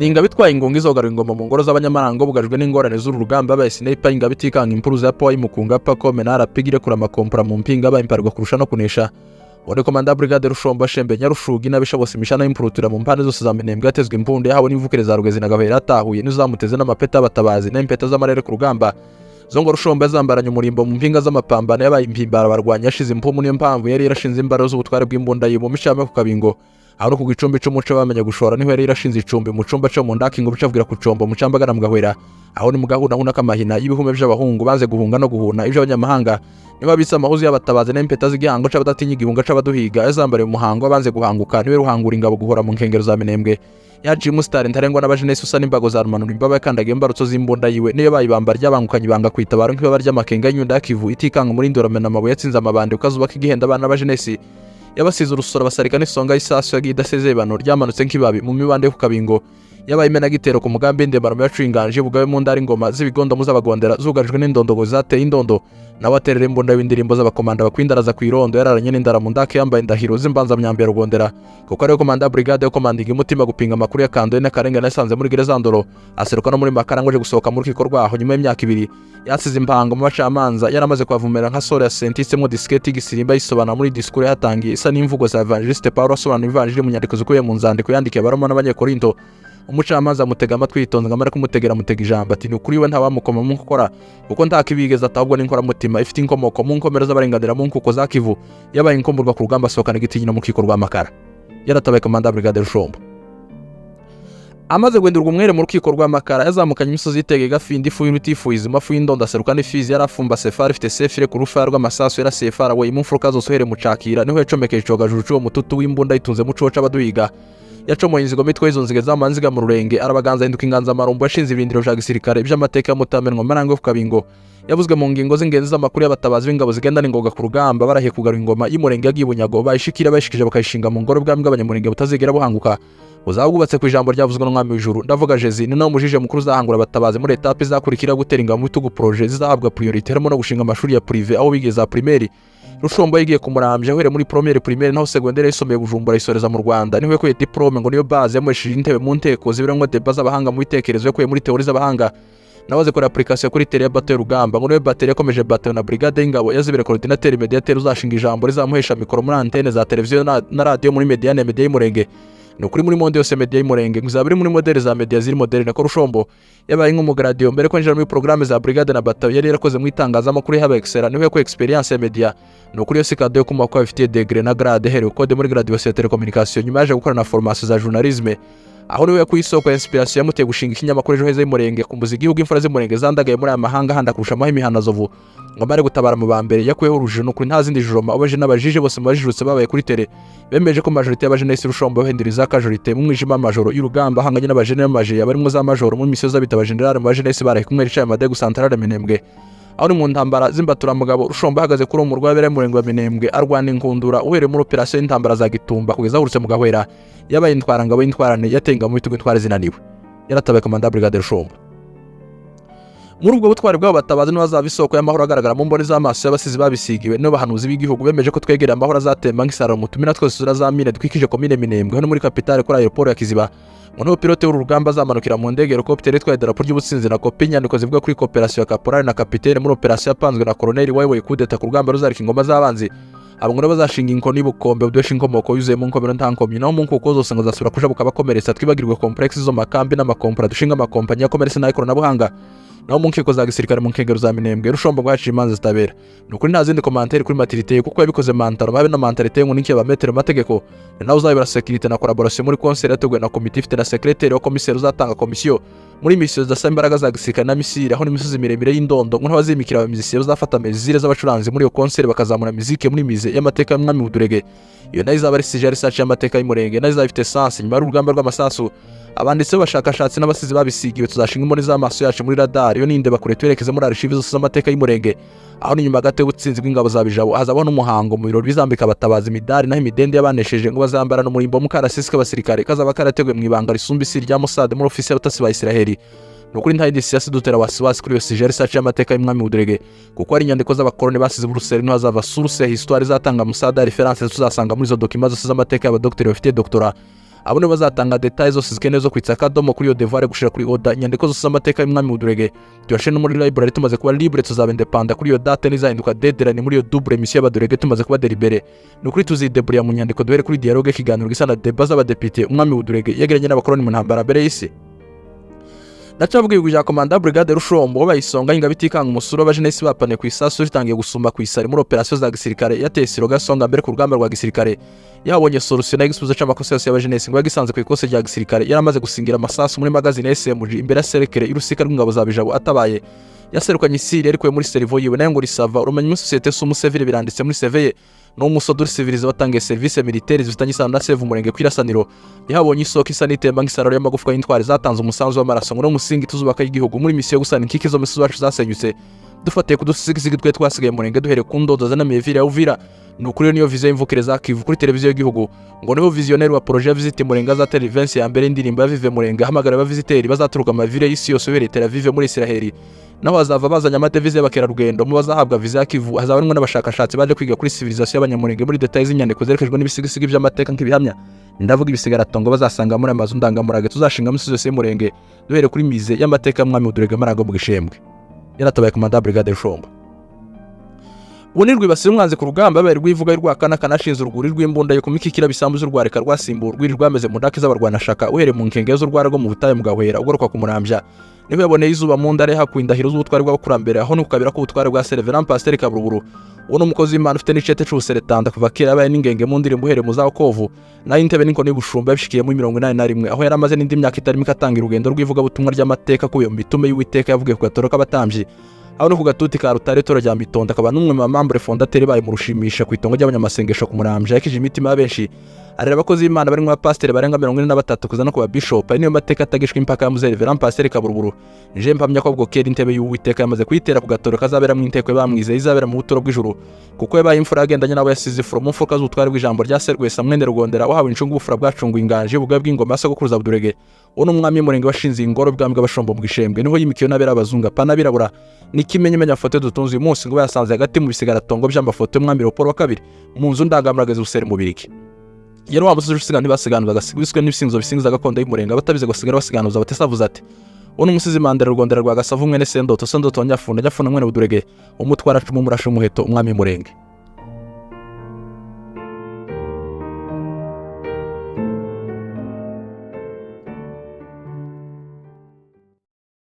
Ninga bitwaye ingonga izogarura ingoma mu ngoro z'abanyamarango bugajwe n'ingorane z'uru rugamba abaye sniper inga bitikanga impuruza ya power imukunga pako menara pigire kura makompora mu mpinga abaye imparwa kurusha no kunesha. Wone komanda brigade Rushombo Shembe Nyarushugi n'abishobose imishana y'impurutura mu mpande zose za Minembwe yatezwe imbunde yahawe n'imvukire za Rugezi na Gahera atahuye n'izamuteze n'amapeta batabazi n'impeta z'amarere ku rugamba. Zongo Rushombo yazambaranye umurimbo mu mpinga z'amapambano yabaye impimbara barwanya yashize impumu niyo mpamvu yari yarashinze imbaro z'ubutware bw'imbunda mu mishame ku kabingo. Aho ku gicumbi cy'umuco bamenya gushora niho yari yarashinze icumbi mu cumba cyo mu ndakingo bicavgira ku combo mu cambagana mu Gahwera. Aho ni mu gahuna huna kamahina y'ibihume by'abahungu baze guhunga no guhuna ibyo abanyamahanga niba bisa amahuzu y'abatabaze n'impeta z'igihango c'abadatinya igihunga c'abaduhiga yazambare mu muhango abanze guhanguka niwe ruhangura ingabo guhora mu nkengero za Minembwe. Yaje umustar ntarengwa n'abajenesi usa n'imbago za rumanura imbaba yakandagiye imbarutso z'imbunda yiwe niyo bayibamba ry'abangukanye banga kwitabara nk'iba ry'amakenga y'inyunda yakivu itikanga muri ndoromena amabuye yatsinze amabande ukazuba k'igihenda abana b'abajenesi yabasize urusoro basarika n'isonga y'isasu yagiye idasezebano ryamanutse nk'ibabi mu mibande ku kabingo yabaye imena gitero ku mugambi ndembaramo yacinganje bugabe mu ndari ngoma z'ibigondo muzabagondera zugarijwe n'indondogo zateye indondo nawe aterera imbunda y'indirimbo z'abakomanda bakwindaraza ku irondo yararanye n'indara mu ndake yambaye indahiro z'imbanza myambere rugondera kuko ariyo komanda brigade yo komandinga umutima gupinga amakuru y'akandoye n'akarengane yasanze muri gereza Ndoro aseruka no muri Makara ngoje gusohoka muri rukiko rwaho nyuma y'imyaka 2 yasize impango mu bacamanza yaramaze kwavumera nka sore ya sentisemo disketi gisirimba yisobana muri discours yatangiye isa n'imvugo za evangeliste Paulo asobanura evangeliste mu nyandiko zikuye mu nzandiko yandikiye abaroma n'abanyekorinto. Umucamanza mutega amatwi yitonze ngamara kumutegera mutega ijambo ati nukuri we ntawamukoma mu nkokora kuko ntakibigeza atabwo n'inkora mutima ifite inkomoko mu nkomero z'abarenganira mu nkuko za Kivu yabaye inkomburwa ku rugamba sokana gitinyina mu kiko rwa Makara yaratabaye komanda brigade Rushombo. Amaze gwendurwa umwere mu rukiko rwa Makara yazamukanye imisozi yitege gafindi ifu y'urutifuiza mafu y'indonda seruka n'ifizi yarafumba sefari ifite sefire ku rufa rw'amasasu yara sefara we imumfuruka zosohere mucakira niho yacomekeje cogajuru cyo mututu w'imbunda yitunze muco c'abaduhiga yacomoye inzigo mitwe izo nzige zamanziga mu rurenge arabaganza hinduka inganza marumbo yashinze ibindiro vya gisirikare by'amateka y'amutamenwa marango ku kabingo yavuzwe mu ngingo z'ingenzi z'amakuru y'abatabazi b'ingabo zigenda n'ingoga ku rugamba barahiye kugarura ingoma y'umurenge y'Ibunyago bayishikira bayishikije bakayishinga mu ngoro bw'ambwe abanyamurenge butazigera buhanguka uzabwubatse ku ijambo ryavuzwe n'umwami w'ijuru ndavuga Jezi ni no mujije mukuru zahangura abatabazi muri etape zakurikira gutera ingabo mu bitugu projet zizahabwa priorité harimo no gushinga amashuri ya privé aho bigeza primaire. Rushombo yigiye kumurambye ahere muri première primaire naho secondaire yisomeye Bujumbura isoreza mu Rwanda niho yakuye diplome ngo niyo base yamweshije intebe mu nteko zibirango deba z'abahanga mu bitekerezo yakuye muri teori z'abahanga nawaze kora application kuri tele ya bateau rugamba ngo niyo bateau yakomeje bateau na brigade y'ingabo yazibere coordinateur mediateur uzashinga ijambo rizamuhesha mikoro muri antenne za televiziyo na radio muri media y'Umurenge nukuri muri monde yose media y'Umurenge nguzabiri muri modele za media ziri modele na Rushombo yabaye nk'umugradio mbere ko njira muri programme za brigade na bateau yari yarakoze mu itangazamakuru haba excellent niho ko experience ya media nukuri yo sikade yo kuma ko afite degré na grade here code muri graduation ya telecommunication nyuma yaje gukora na formation za journalisme aho niwe yakwisoko ya inspiration yamuteye gushinga ikinyamakuru ejo heza y'Umurenge kumbuza igihugu imfura z'Umurenge zandagaye muri amahanga handa kurusha amaho imihanazovu ngo bare gutabara mu bambere yakweho urujije nukuri nta zindi juroma abaje n'abajije bose mubajijutse babaye kuri tele bemeje ko majorité y'abajenesi Rushombo yohendiriza akajorité mu mwijima majoro y'urugamba hanganye n'abajenesi amaje yabarimo za majoro mu misiyo z'abitaba general mu bajenesi baraye kumwe ricaye Madegu Centrale Minembwe aho ni mu ntambara z'imbatura mugabo Rushombo ahagaze kuri umurwa w'abere Murenge wa Minembwe arwana inkundura uhere muri operation y'intambara za Gitumba kugeza urutse mu Gahwera yabaye intwara ngabo y'intwarane yatenga mu bitugu intware zinaniwe yaratabaye komanda brigade Rushombo. Muri ubwo butwari bwabo batabazi n'abazaba isoko y'amahoro agaragara mu mboni z'amaso y'abasizi babisigiwe no bahanuzi b'igihugu bemeje ko twegereye amahoro azatemba nk'isaro mu tumina twose turazamine twikije komine Minembwe no muri capitale kuri aeroport ya Kiziba ngo pilote w'urugamba azamanukira mu ndege helicopter itwaye idarapo ry'ubutsinzi na kopi inyandiko zivuga kuri cooperation ya caporal na capitaine muri operation yapanzwe na colonel wayoboye kudeta ku rugamba ruzarika ingoma z'abanzi abo ngo bazashinga inkoni y'ubukombe budesha inkomoko yuzuye mu nkomero ntankomyi naho mu nkuko zose ngo zasubira kuja bukabakomeretsa twibagirwe complex zo makambi n'amakompara dushinga amakompanyi ya commerce na ikoranabuhanga naho mu nkiko za gisirikare mu nkengero za Minembwe Rushombo ngo yaciye imanza zitabera nukuri nta zindi commentaire kuri maturité kuko yabikoze mantaro babe na mentalite ngo n'iki abametero mategeko naho uzabira sécurité na collaboration muri conseil yateguwe na comité ifite na secrétaire wa commissaire uzatanga commission muri mission za imbaraga za gisirikare na misiri aho n'imisozi miremire y'indondo ngo ntawazimikira abamizisiye bazafata mezire z'abacuranzi muri iyo conseil bakazamura muzike muri mize y'amateka y'umwami w'Udurege iyo nayo izaba ari sije research y'amateka y'Umurenge nayo izaba ifite sens nyuma y'urugamba rw'amasasu abanditse bashakashatsi n'abasizi babisigiwe tuzashinga imboni z'amaso yacu muri radar yo ninde bakure twerekeze muri archive zose z'amateka y'Umurenge aho ni nyuma gato y'ubutsinzi bw'ingabo za Bijabo hazabaho n'umuhango mu birori bizambika abatabazi imidari naho imidende yabanesheje ngo bazambara no murimbo mu karasisi k'abasirikare kazaba karateguwe mu ibanga risumba isi rya Mossad muri ofisi y'abatasi ba Israeli nukuri nta idisiyasi dutera wasiwasi kuri yo sije research y'amateka y'umwami w'Udurege kuko ari inyandiko z'abakoloni basize Buruseli no hazava source histoire zatanga musada reference tuzasanga muri zo documents zose z'amateka y'abadoktori bafite doctorat abo nibo bazatanga details zose zikeneye zo kwitsa akadomo kuri iyo devoir gushira kuri oda inyandiko zose z'amateka y'umwami Budurege tuyashe no muri library tumaze kuba libre tuzaba independent kuri iyo date n'izahinduka deadline muri iyo double mission y'Abadurege tumaze kuba delibere nukuri tuzideburia mu nyandiko duhere kuri dialogue kiganiro gisana debats z'abadepite umwami Budurege yegeranye n'abakoloni mu ntambara mbere y'isi Nacavuga ibigwi komanda brigade Rushombo bayisonga ingabitikanga umusuro abajenesi bapane ku isasu ritangiye gusumba ku isari muri operation za gisirikare yatesiro gasonga mbere ku rugamba rwa gisirikare yabonye solution y'igisubizo c'amakosa yose y'abajenesi ngo yagisanze ku ikose rya gisirikare yaramaze gusingira amasasu muri magazine SMG imbere ya serekere irusika rw'ingabo za bijabo atabaye yaserukanye isiri ariko muri servo yiwe nayo ngo risava urumenye mu societe sumusevire biranditse muri seveye no musoduri civilize batangiye service militaire zifitanye isano na save umurenge kwirasaniro yahabonye isoko isa n'itemba nk'isararo y'amagufwa y'intwari zatanze umusanzu w'amaraso ngo no musingi tuzubaka y'igihugu muri mission yo gusana inkike zo misu zacu zasenyutse dufatiye kudusigisigi twe twasigaye umurenge duhere ku ndodo za namevire ya Uvira nukuri niyo vision y'imvukire za Kivu kuri televiziyo y'igihugu ngo niho visionnaire wa projet visit Murenga za television ya mbere indirimbo ya Vive Murenga hamagara aba visiteri bazaturuka amavire y'isi yose ubereye Tel Aviv muri Israeli naho bazava bazanya amadevize y'abakerarugendo mu bazahabwa visa ya Kivu hazabanwa n'abashakashatsi baje kwiga kuri civilisation y'abanyamurenge muri details z'inyandiko zerekejwe n'ibisigisigi by'amateka nk'ibihamya ndavuga ibisigaratongo bazasanga muri amazu ndangamurage tuzashinga mu yose y'umurenge duhere kuri mize y'amateka mwami Budurege marago mu gishembwe yaratabaye komanda brigade Rushombo Bunirwi basira umwanze ku rugamba bari rwivuga rwakana kanashinze uruguri rw'imbunda yo kumikikira bisambuze urwareka rwasimbura rwameze mu ndake z'abarwana shaka uhere mu nkenge zo rwargo mu butaye mu gahwera ugoroka ku murambya niho yaboneye izuba mu ndare hakwindahiro z'ubutwari bw'abakurambere aho nukabira ko ubutwari bwa Reverend Pasteur Kaburuburu uwo n'umukozi w'Imana ufite n'icete c'ubuseretanda kuva kera abaye n'ingenge mu ndirimbo uhere mu za Kovu nayo intebe n'inko n'ubushumba yabishikiye mu 81 aho yaramaze n'indi myaka itari mikatanga urugendo rw'ivuga butumwa ry'amateka kuyo mu bitume y'Uwiteka yavugiye ku gatoro k'abatambyi aho no ku gatuti ka rutare toro rya Mitonda akaba n'umwe mu membre fondateur baye mu rushimisha ku itongo ry'abanyamasengesho ku murambya yakije imitima y'abenshi arera abakozi b'Imana bari mu bapasteur barenga 43 kuza no ku bishop ari niyo mateka atagishwe impaka ya Reverend Pasteur Kaburuburu nje mpamya ko bwo kera intebe y'Uwiteka yamaze kuyitera ku gatoro kazabera mu inteko bamwizeye izabera mu butoro bw'ijuru kuko yabaye imfura agendanye nabo yasize from mfuka z'utwari bw'ijambo rya Serwesa mwene Rugondera wahawe incungu ubufura bwacungu inganje ubugabo bw'ingoma so gukuruza Budurege uwo n'umwami Murenge washinze ingoro bwambwe abashombo mu gishembwe niho yimikiyo nabera abazunga panabirabura nikimenye menya foto dutunze uyu munsi ngo yasanze hagati mu bisigaratongo by'amafoto y'umwami Leopold wa kabiri mu nzu ndangamurage z'usere mu Biriki yero wamusuje usiga ntibasiganuza gasigwiswe n'ibisinzo bisingiza gakondo y'umurenge abatabize gusigara basiganuza batesavuza ati uwo n'umusizi Mandela Rugondera rwa Gasavu mwene Sendoto nyafuna mwene Budurege umutwara cumu murashe umuheto umwami Murenge